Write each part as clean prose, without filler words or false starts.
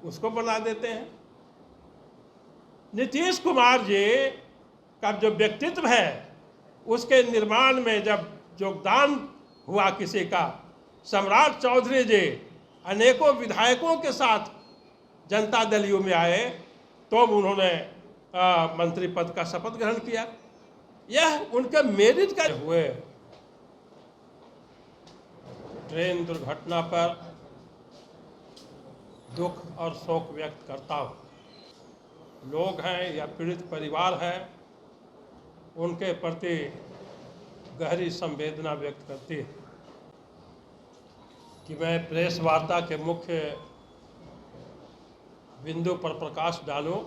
उसको बना देते हैं। नीतीश कुमार जी का जो व्यक्तित्व है, उसके निर्माण में जब योगदान हुआ किसी का, सम्राट चौधरी जी अनेकों विधायकों के साथ जनता दल यू में आए तो उन्होंने मंत्री पद का शपथ ग्रहण किया। यह उनके मेरिट का हुए। ट्रेन दुर्घटना पर दुख और शोक व्यक्त करता हूँ। लोग हैं या पीड़ित परिवार है, उनके प्रति गहरी संवेदना व्यक्त करती है कि मैं प्रेस वार्ता के मुख्य बिंदु पर प्रकाश डालूं।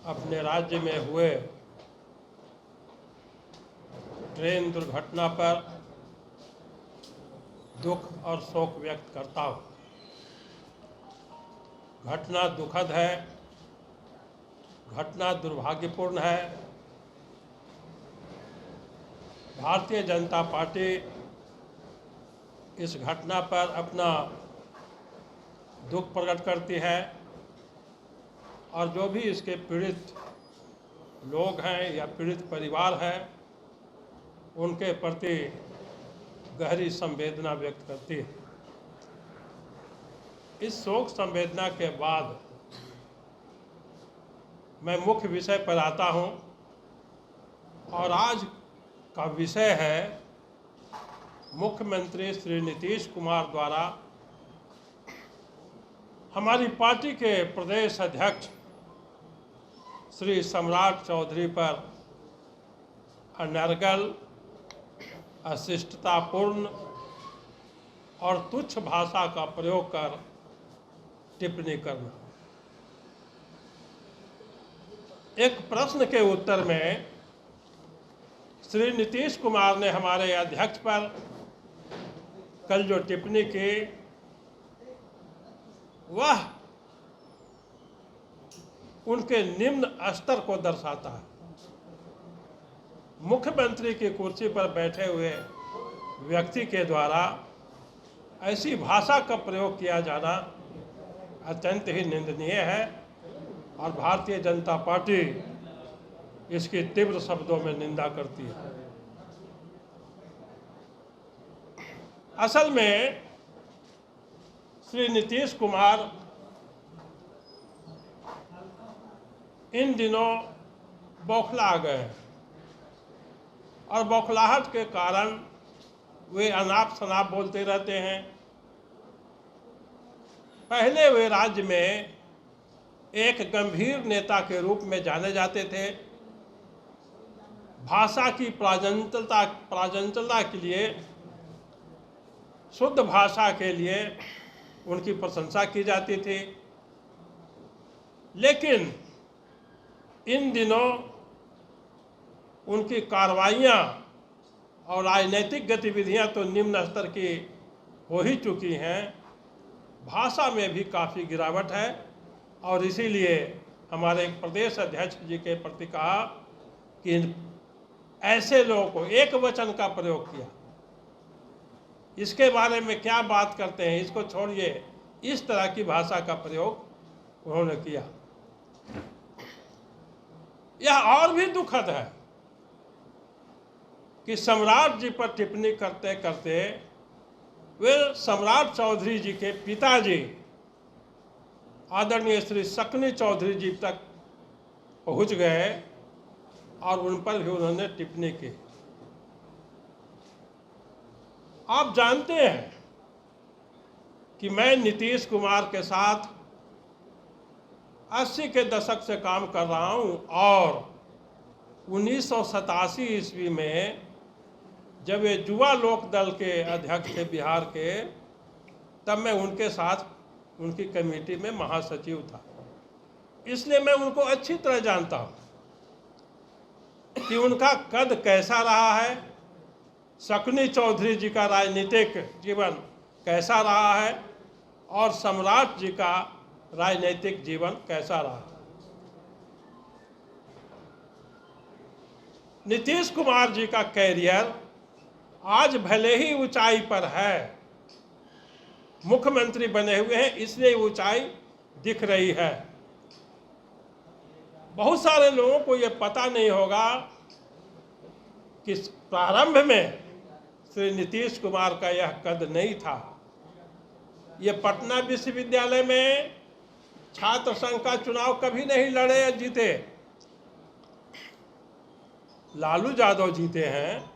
अपने राज्य में हुए ट्रेन दुर्घटना पर दुख और शोक व्यक्त करता हूँ। घटना दुखद है, घटना दुर्भाग्यपूर्ण है। भारतीय जनता पार्टी इस घटना पर अपना दुख प्रकट करती है और जो भी इसके पीड़ित लोग हैं या पीड़ित परिवार है, उनके प्रति गहरी संवेदना व्यक्त करती है। इस शोक संवेदना के बाद मैं मुख्य विषय पर आता हूं और आज का विषय है मुख्यमंत्री श्री नीतीश कुमार द्वारा हमारी पार्टी के प्रदेश अध्यक्ष श्री सम्राट चौधरी पर अनर्गल, अशिष्टतापूर्ण और तुच्छ भाषा का प्रयोग कर टिप्पणी करना। एक प्रश्न के उत्तर में श्री नीतीश कुमार ने हमारे अध्यक्ष पर कल जो टिप्पणी की, वह उनके निम्न स्तर को दर्शाता है। मुख्यमंत्री की कुर्सी पर बैठे हुए व्यक्ति के द्वारा ऐसी भाषा का प्रयोग किया जाना अत्यंत ही निंदनीय है और भारतीय जनता पार्टी इसकी तीव्र शब्दों में निंदा करती है। असल में श्री नीतीश कुमार इन दिनों बौखला गए हैं और बौखलाहट के कारण वे अनाप शनाप बोलते रहते हैं। पहले वे राज्य में एक गंभीर नेता के रूप में जाने जाते थे। भाषा की प्रांजलता के लिए, शुद्ध भाषा के लिए उनकी प्रशंसा की जाती थी। लेकिन इन दिनों उनकी कार्रवाइयाँ और राजनीतिक गतिविधियाँ तो निम्न स्तर की हो ही चुकी हैं, भाषा में भी काफ़ी गिरावट है और इसीलिए हमारे प्रदेश अध्यक्ष जी के प्रति कहा कि ऐसे लोगों को एक वचन का प्रयोग किया। इसके बारे में क्या बात करते हैं, इसको छोड़िए, इस तरह की भाषा का प्रयोग उन्होंने किया। यह और भी दुखद है कि सम्राट जी पर टिप्पणी करते करते वे सम्राट चौधरी जी के पिताजी आदरणीय श्री शक्नी चौधरी जी तक पहुंच गए और उन पर भी उन्होंने टिप्पणी की। आप जानते हैं कि मैं नीतीश कुमार के साथ 80 के दशक से काम कर रहा हूं और 1987 ईस्वी में जब वे युवा लोक दल के अध्यक्ष थे बिहार के, तब मैं उनके साथ उनकी कमेटी में महासचिव था। इसलिए मैं उनको अच्छी तरह जानता हूँ कि उनका कद कैसा रहा है, शक्नी चौधरी जी का राजनीतिक जीवन कैसा रहा है और सम्राट जी का राजनीतिक जीवन कैसा रहा। नीतीश कुमार जी का कैरियर आज भले ही ऊंचाई पर है, मुख्यमंत्री बने हुए हैं, इसलिए ऊंचाई दिख रही है। बहुत सारे लोगों को ये पता नहीं होगा कि प्रारंभ में श्री नीतीश कुमार का यह कद नहीं था। ये पटना विश्वविद्यालय में छात्र संघ का चुनाव कभी नहीं लड़े या जीते। लालू यादव जीते हैं,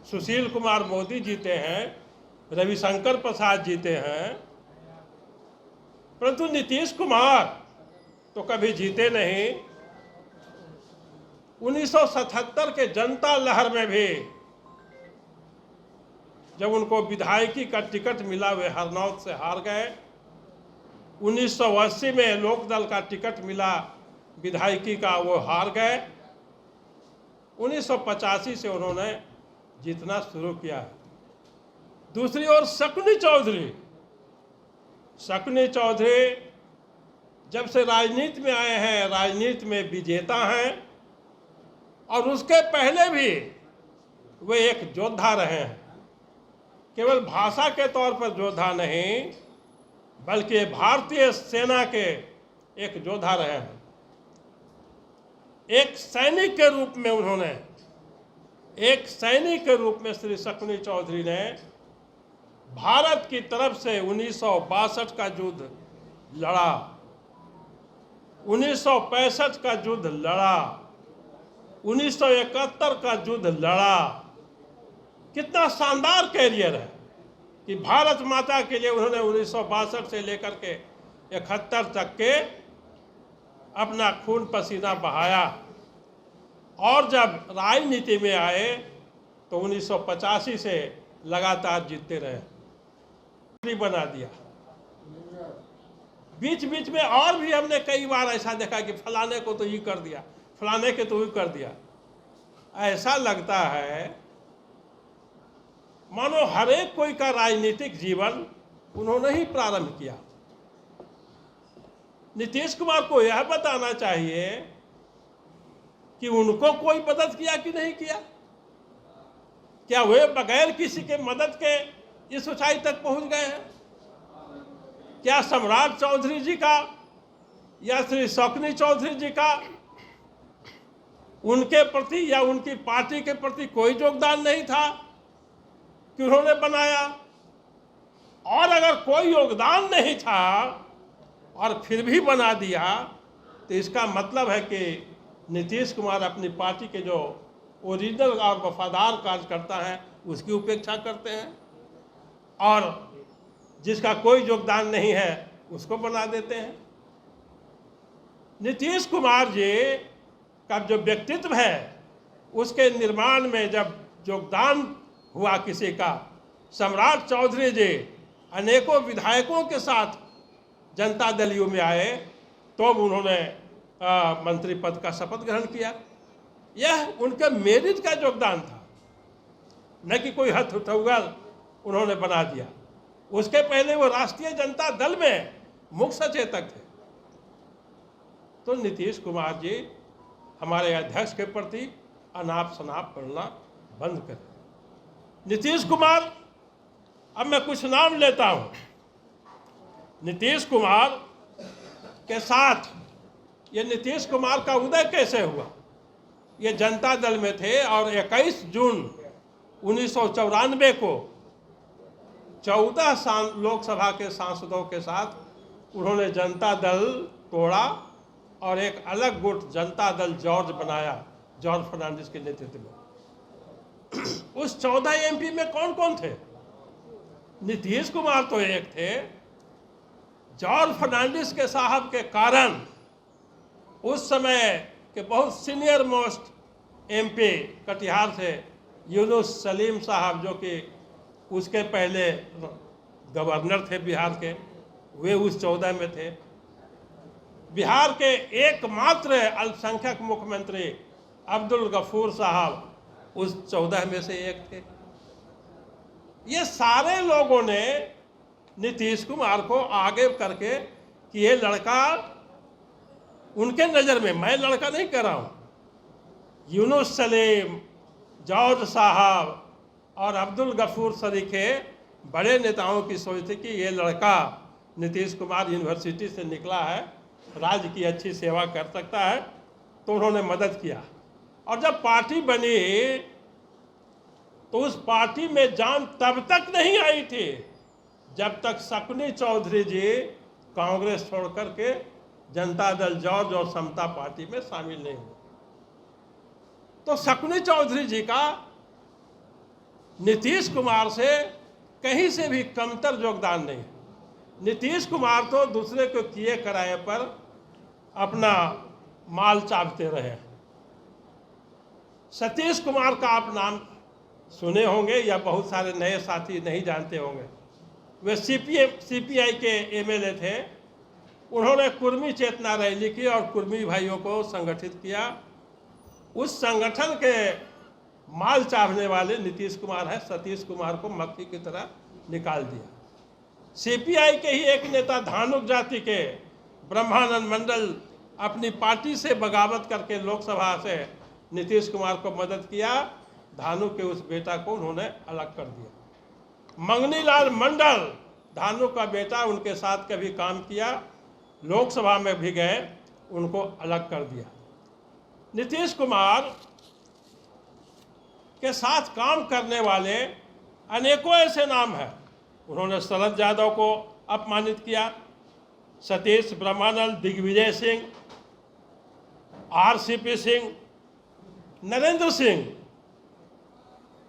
सुशील कुमार मोदी जीते हैं, रविशंकर प्रसाद जीते हैं, परंतु नीतीश कुमार तो कभी जीते नहीं। 1977 के जनता लहर में भी जब उनको विधायकी का टिकट मिला वे हरनौत से हार गए। 1980 में लोकदल का टिकट मिला विधायकी का, वो हार गए। 1985 से उन्होंने जीतना शुरू किया। दूसरी ओर शकुनी चौधरी जब से राजनीति में आए हैं, राजनीति में विजेता हैं, और उसके पहले भी वे एक योद्धा रहे हैं। केवल भाषा के तौर पर योद्धा नहीं, बल्कि भारतीय सेना के एक योद्धा रहे हैं। एक सैनिक के रूप में श्री शकुनी चौधरी ने भारत की तरफ से 1962 का युद्ध लड़ा, 1965 का युद्ध लड़ा, 1971 का युद्ध लड़ा। कितना शानदार कैरियर है कि भारत माता के लिए उन्होंने 1962 से लेकर के 71 तक के अपना खून पसीना बहाया, और जब राजनीति में आए तो 1985 से लगातार जीतते रहे, बना दिया। बीच बीच में और भी हमने कई बार ऐसा देखा कि फलाने को तो ये कर दिया, फलाने के तो ये कर दिया। ऐसा लगता है मानो हर एक कोई का राजनीतिक जीवन उन्होंने ही प्रारंभ किया। नीतीश कुमार को यह बताना चाहिए कि उनको कोई मदद किया कि नहीं किया। क्या वे बगैर किसी के मदद के इस ऊंचाई तक पहुंच गए हैं? क्या सम्राट चौधरी जी का या श्री शकुनी चौधरी जी का उनके प्रति या उनकी पार्टी के प्रति कोई योगदान नहीं था कि उन्होंने बनाया? और अगर कोई योगदान नहीं था और फिर भी बना दिया, तो इसका मतलब है कि नीतीश कुमार अपनी पार्टी के जो ओरिजिनल और वफादार कार्यकर्ता हैं उसकी उपेक्षा करते हैं, और जिसका कोई योगदान नहीं है उसको बना देते हैं। नीतीश कुमार जी का जो व्यक्तित्व है उसके निर्माण में जब योगदान हुआ किसी का, सम्राट चौधरी जी अनेकों विधायकों के साथ जनता दल यू में आए तो उन्होंने मंत्री पद का शपथ ग्रहण किया। यह उनके मेरिट का योगदान था, न कि कोई हथौड़ा उन्होंने बना दिया। उसके पहले वो राष्ट्रीय जनता दल में मुख्य सचेतक थे। तो नीतीश कुमार जी हमारे अध्यक्ष के प्रति अनाप शनाप करना बंद करें। नीतीश कुमार, अब मैं कुछ नाम लेता हूं। नीतीश कुमार के साथ ये नीतीश कुमार का उदय कैसे हुआ? ये जनता दल में थे और 21 जून 1994 को 14 लोकसभा के सांसदों के साथ उन्होंने जनता दल तोड़ा और एक अलग गुट जनता दल जॉर्ज बनाया, जॉर्ज फर्नांडिस के नेतृत्व में। उस 14 एमपी में कौन कौन थे? नीतीश कुमार तो एक थे। जॉर्ज फर्नांडिस के साहब के कारण उस समय के बहुत सीनियर मोस्ट एमपी कटिहार से यूनुस सलीम साहब, जो कि उसके पहले गवर्नर थे बिहार के, वे उस 14 में थे। बिहार के एकमात्र अल्पसंख्यक मुख्यमंत्री अब्दुल गफूर साहब उस 14 में से एक थे। ये सारे लोगों ने नीतीश कुमार को आगे करके कि ये लड़का, उनके नज़र में, मैं लड़का नहीं कह रहा हूँ, यूनुस सलीम, जॉर्ज साहब और अब्दुल गफूर सरीखे, बड़े नेताओं की सोच थी कि ये लड़का नीतीश कुमार यूनिवर्सिटी से निकला है, राज्य की अच्छी सेवा कर सकता है, तो उन्होंने मदद किया। और जब पार्टी बनी तो उस पार्टी में जान तब तक नहीं आई थी जब तक शकुनी चौधरी जी कांग्रेस छोड़ करके जनता दल जॉर्ज और समता पार्टी में शामिल नहीं हुए। तो शकुनी चौधरी जी का नीतीश कुमार से कहीं से भी कमतर योगदान नहीं। नीतीश कुमार तो दूसरे को किए कराए पर अपना माल चाटते रहे। सतीश कुमार का आप नाम सुने होंगे या बहुत सारे नए साथी नहीं जानते होंगे। वे सीपीआई के एमएलए थे। उन्होंने कुर्मी चेतना रैली की और कुर्मी भाइयों को संगठित किया। उस संगठन के माल चाटने वाले नीतीश कुमार है, सतीश कुमार को मक्खी की तरह निकाल दिया। सीपीआई के ही एक नेता धानुक जाति के ब्रह्मानंद मंडल अपनी पार्टी से बगावत करके लोकसभा से नीतीश कुमार को मदद किया। धानु के उस बेटा को उन्होंने अलग कर दिया। मंगनीलाल मंडल धानु का बेटा, उनके साथ कभी काम किया, लोकसभा में भी गए, उनको अलग कर दिया। नीतीश कुमार के साथ काम करने वाले अनेकों ऐसे नाम हैं। उन्होंने शरद यादव को अपमानित किया, सतीश, ब्रह्मानंद, दिग्विजय सिंह, आरसीपी सिंह, नरेंद्र सिंह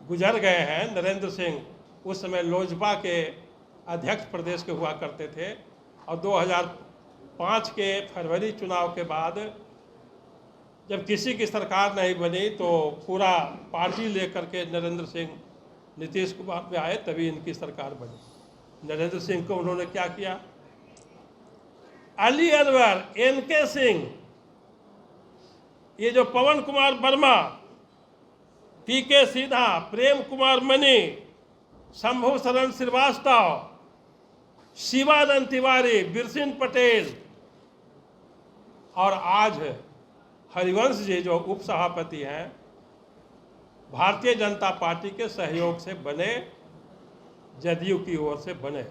गुजर गए हैं। नरेंद्र सिंह उस समय लोजपा के अध्यक्ष प्रदेश के हुआ करते थे और 2005 के फरवरी चुनाव के बाद जब किसी की सरकार नहीं बनी तो पूरा पार्टी लेकर के नरेंद्र सिंह नीतीश कुमार में आए, तभी इनकी सरकार बनी। नरेंद्र सिंह को उन्होंने क्या किया? अली अनवर, एनके सिंह, ये जो पवन कुमार वर्मा, पीके सिन्हा, प्रेम कुमार मनी, शंभू शरण श्रीवास्तव, शिवानंद तिवारी, बिरसिन पटेल और आज हरिवंश जी जो उप सभापति हैं, भारतीय जनता पार्टी के सहयोग से बने, जदयू की ओर से बने।